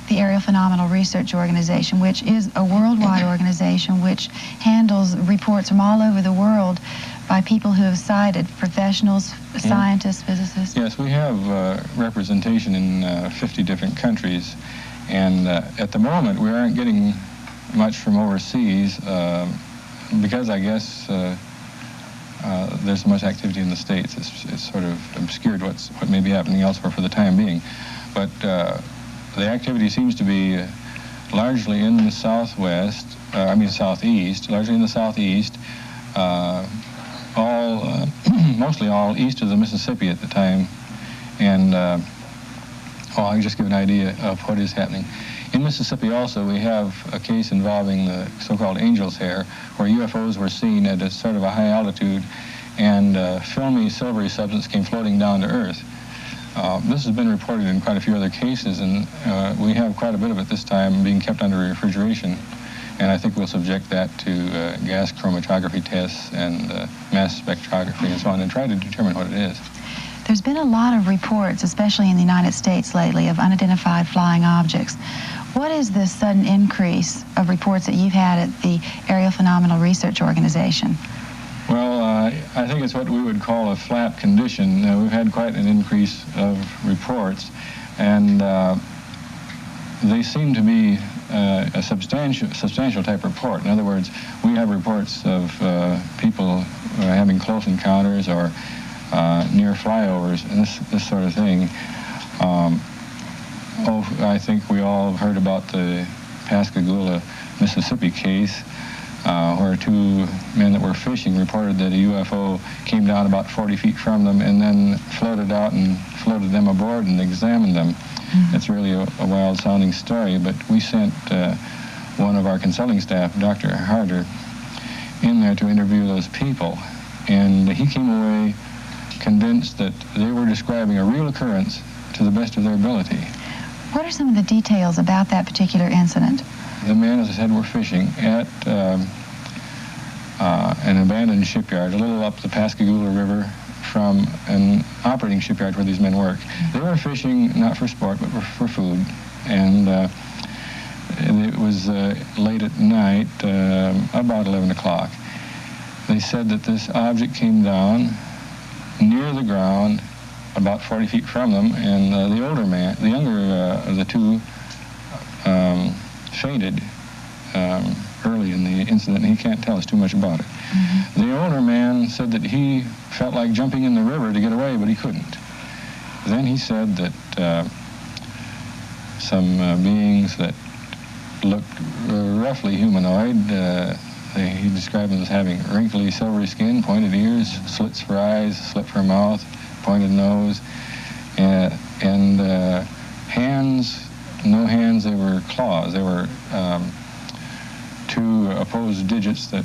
the Aerial Phenomenal Research Organization, which is a worldwide organization which handles reports from all over the world by people who have sighted, professionals, scientists, physicists? Yes, we have representation in 50 different countries, and at the moment we aren't getting much from overseas because I guess there's so much activity in the States. It's sort of obscured what may be happening elsewhere for the time being. But the activity seems to be largely in the southwest, southeast, largely in the southeast, mostly all east of the Mississippi at the time. And I can just give an idea of what is happening. In Mississippi also, we have a case involving the so-called angel's hair, where UFOs were seen at a sort of a high altitude, and filmy silvery substance came floating down to Earth. This has been reported in quite a few other cases, and we have quite a bit of it this time being kept under refrigeration. And I think we'll subject that to gas chromatography tests and mass spectrography and so on, and try to determine what it is. There's been a lot of reports, especially in the United States lately, of unidentified flying objects. What is the sudden increase of reports that you've had at the Aerial Phenomenal Research Organization? Well, I think it's what we would call a flat condition. We've had quite an increase of reports, and they seem to be a substantial type report. In other words, we have reports of people having close encounters or near flyovers and this sort of thing. I think we all have heard about the Pascagoula, Mississippi case, where two men that were fishing reported that a UFO came down about 40 feet from them and then floated out and floated them aboard and examined them. Mm-hmm. It's really a wild-sounding story, but we sent one of our consulting staff, Dr. Harder, in there to interview those people, and he came away convinced that they were describing a real occurrence to the best of their ability. What are some of the details about that particular incident? The men, as I said, were fishing at an abandoned shipyard a little up the Pascagoula River from an operating shipyard where these men work. They were fishing not for sport but for food, and it was late at night, about 11 o'clock. They said that this object came down near the ground, about 40 feet from them, and the younger of the two fainted early in the incident, and he can't tell us too much about it. Mm-hmm. The older man said that he felt like jumping in the river to get away, but he couldn't. Then he said that some beings that looked roughly humanoid, he described them as having wrinkly, silvery skin, pointed ears, slits for eyes, slit for mouth, pointed nose, and hands, no hands, they were claws. They were two opposed digits that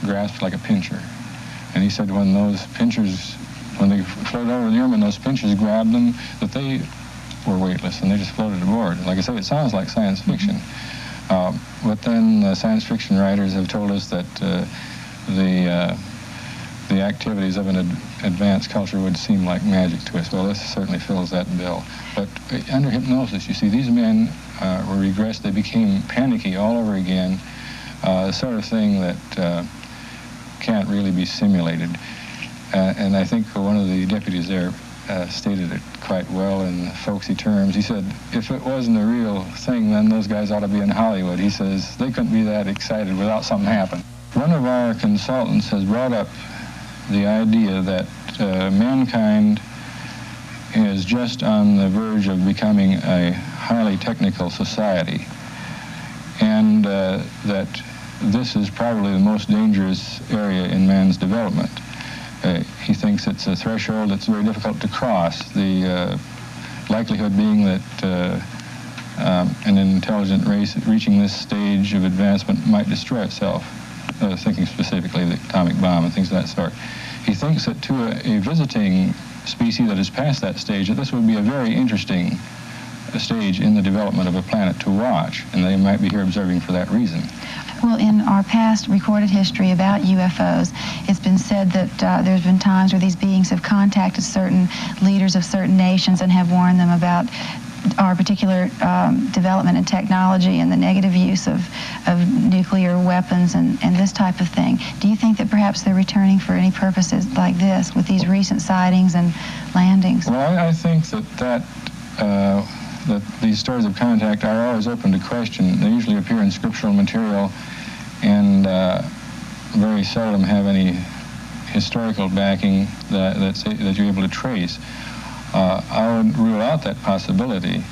grasped like a pincher. And he said when those pinchers, when they floated over near them and those pinchers grabbed them, that they were weightless and they just floated aboard. Like I said, it sounds like science fiction. But then science fiction writers have told us that the activities of an advanced culture would seem like magic to us. Well, this certainly fills that bill. But under hypnosis, you see, these men were regressed. They became panicky all over again, the sort of thing that can't really be simulated. And I think one of the deputies there stated it quite well in folksy terms. He said, if it wasn't a real thing, then those guys ought to be in Hollywood. He says, they couldn't be that excited without something happening. One of our consultants has brought up the idea that mankind is just on the verge of becoming a highly technical society, and that this is probably the most dangerous area in man's development. He thinks it's a threshold that's very difficult to cross, the likelihood being that an intelligent race reaching this stage of advancement might destroy itself, thinking specifically the atomic bomb and things of that sort. He thinks that to a visiting species that has passed that stage, that this would be a very interesting stage in the development of a planet to watch, and they might be here observing for that reason. Well, in our past recorded history about UFOs, it's been said that there's been times where these beings have contacted certain leaders of certain nations and have warned them about our particular development in technology and the negative use of nuclear weapons and this type of thing. Do you think that perhaps they're returning for any purposes like this with these recent sightings and landings? Well, I think that these stories of contact are always open to question. They usually appear in scriptural material and very seldom have any historical backing that you're able to trace. I would rule out that possibility,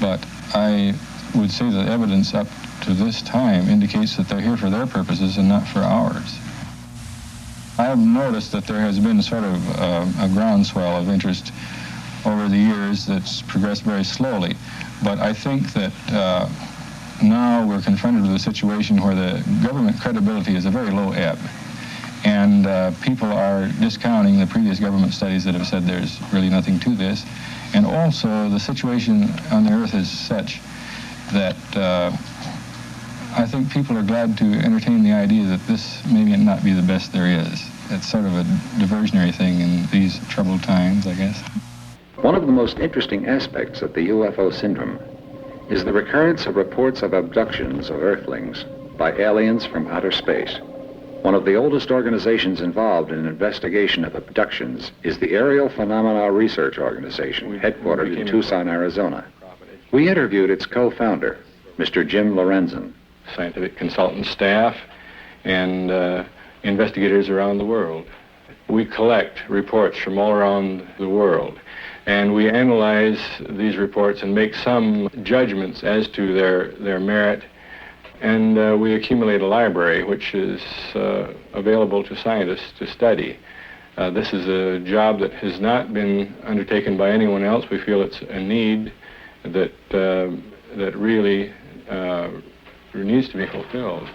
but I would say that evidence up to this time indicates that they're here for their purposes and not for ours. I have noticed that there has been sort of a groundswell of interest over the years that's progressed very slowly, but I think that now we're confronted with a situation where the government credibility is a very low ebb. And people are discounting the previous government studies that have said there's really nothing to this. And also, the situation on the Earth is such that I think people are glad to entertain the idea that this may not be the best there is. It's sort of a diversionary thing in these troubled times, I guess. One of the most interesting aspects of the UFO syndrome is the recurrence of reports of abductions of Earthlings by aliens from outer space. One of the oldest organizations involved in an investigation of abductions is the Aerial Phenomena Research Organization, headquartered in Tucson, Arizona. We interviewed its co-founder, Mr. Jim Lorenzen. Scientific consultant staff and investigators around the world. We collect reports from all around the world, and we analyze these reports and make some judgments as to their merit. And we accumulate a library which is available to scientists to study. This is a job that has not been undertaken by anyone else. We feel it's a need that really needs to be fulfilled.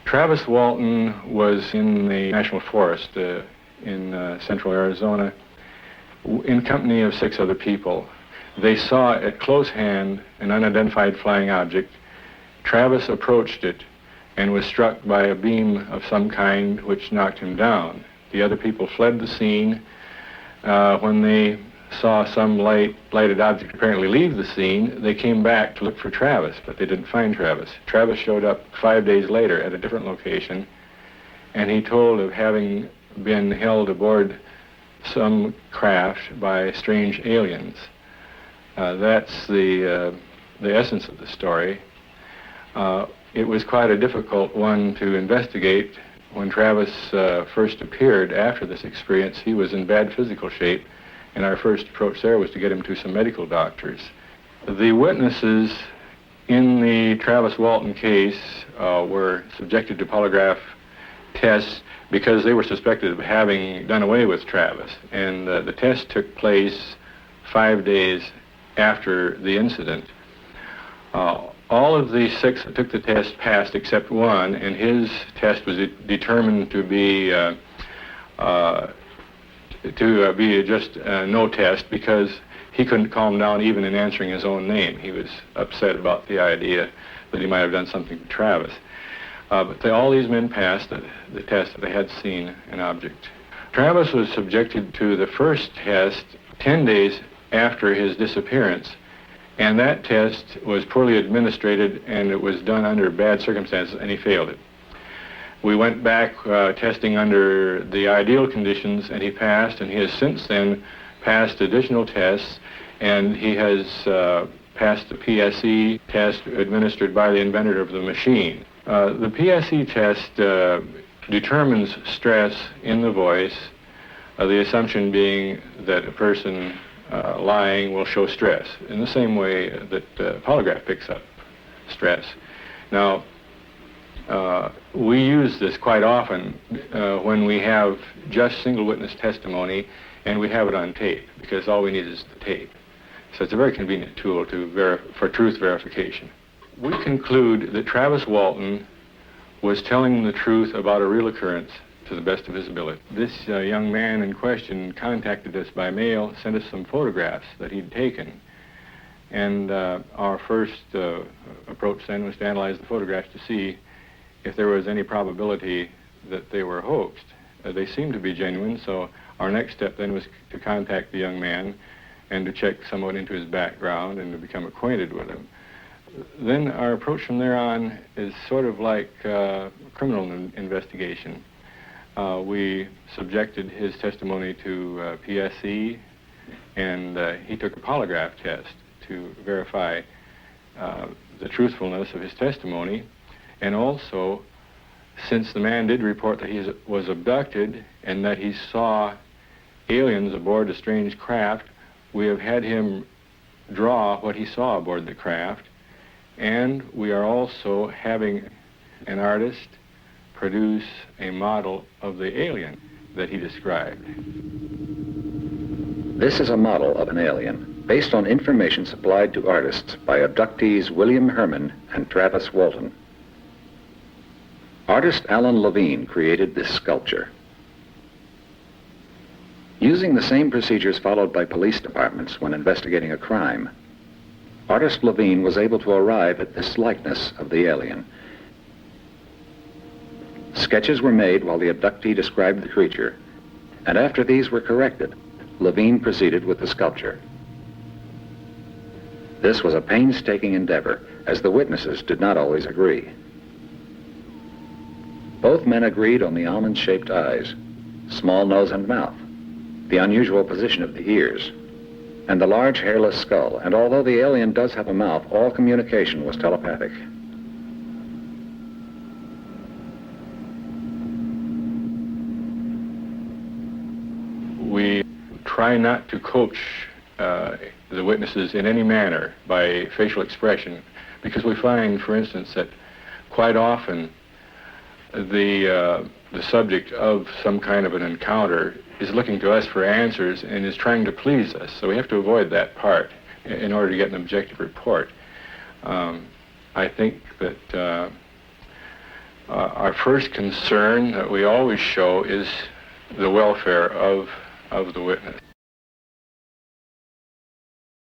Travis Walton was in the National Forest in central Arizona in company of 6 other people. They saw at close hand an unidentified flying object. Travis approached it and was struck by a beam of some kind which knocked him down. The other people fled the scene. When they saw some lighted object apparently leave the scene, they came back to look for Travis, but they didn't find Travis. Travis showed up 5 days later at a different location, and he told of having been held aboard some craft by strange aliens. That's the essence of the story. It was quite a difficult one to investigate. When Travis first appeared after this experience, he was in bad physical shape, and our first approach there was to get him to some medical doctors. The witnesses in the Travis Walton case were subjected to polygraph tests because they were suspected of having done away with Travis, and the test took place 5 days after the incident. All of the 6 that took the test passed except one, and his test was determined to be just no test because he couldn't calm down even in answering his own name. He was upset about the idea that he might have done something to Travis. But all these men passed the test that they had seen an object. Travis was subjected to the first test 10 days after his disappearance, and that test was poorly administered, and it was done under bad circumstances, and he failed it. We went back testing under the ideal conditions, and he passed, and he has since then passed additional tests, and he has passed the PSE test administered by the inventor of the machine. The PSE test determines stress in the voice, the assumption being that a person lying will show stress in the same way that polygraph picks up stress. Now, we use this quite often when we have just single witness testimony and we have it on tape, because all we need is the tape. So it's a very convenient tool for truth verification. We conclude that Travis Walton was telling the truth about a real occurrence to the best of his ability. This young man in question contacted us by mail, sent us some photographs that he'd taken. And our first approach then was to analyze the photographs to see if there was any probability that they were hoaxed. they seemed to be genuine, so our next step then was to contact the young man and to check somewhat into his background and to become acquainted with him. Then our approach from there on is sort of like criminal investigation. We subjected his testimony to PSE, and he took a polygraph test to verify the truthfulness of his testimony. And also, since the man did report that he was abducted and that he saw aliens aboard a strange craft, we have had him draw what he saw aboard the craft, and we are also having an artist produce a model of the alien that he described. This is a model of an alien based on information supplied to artists by abductees William Herman and Travis Walton. Artist Alan Levine created this sculpture. Using the same procedures followed by police departments when investigating a crime, artist Levine was able to arrive at this likeness of the alien. Sketches were made while the abductee described the creature, and after these were corrected, Levine proceeded with the sculpture. This was a painstaking endeavor, as the witnesses did not always agree. Both men agreed on the almond-shaped eyes, small nose and mouth, the unusual position of the ears, and the large hairless skull. And although the alien does have a mouth, all communication was telepathic. We try not to coach the witnesses in any manner by facial expression, because we find, for instance, that quite often the subject of some kind of an encounter is looking to us for answers and is trying to please us. So we have to avoid that part in order to get an objective report. I think that our first concern that we always show is the welfare of the witness.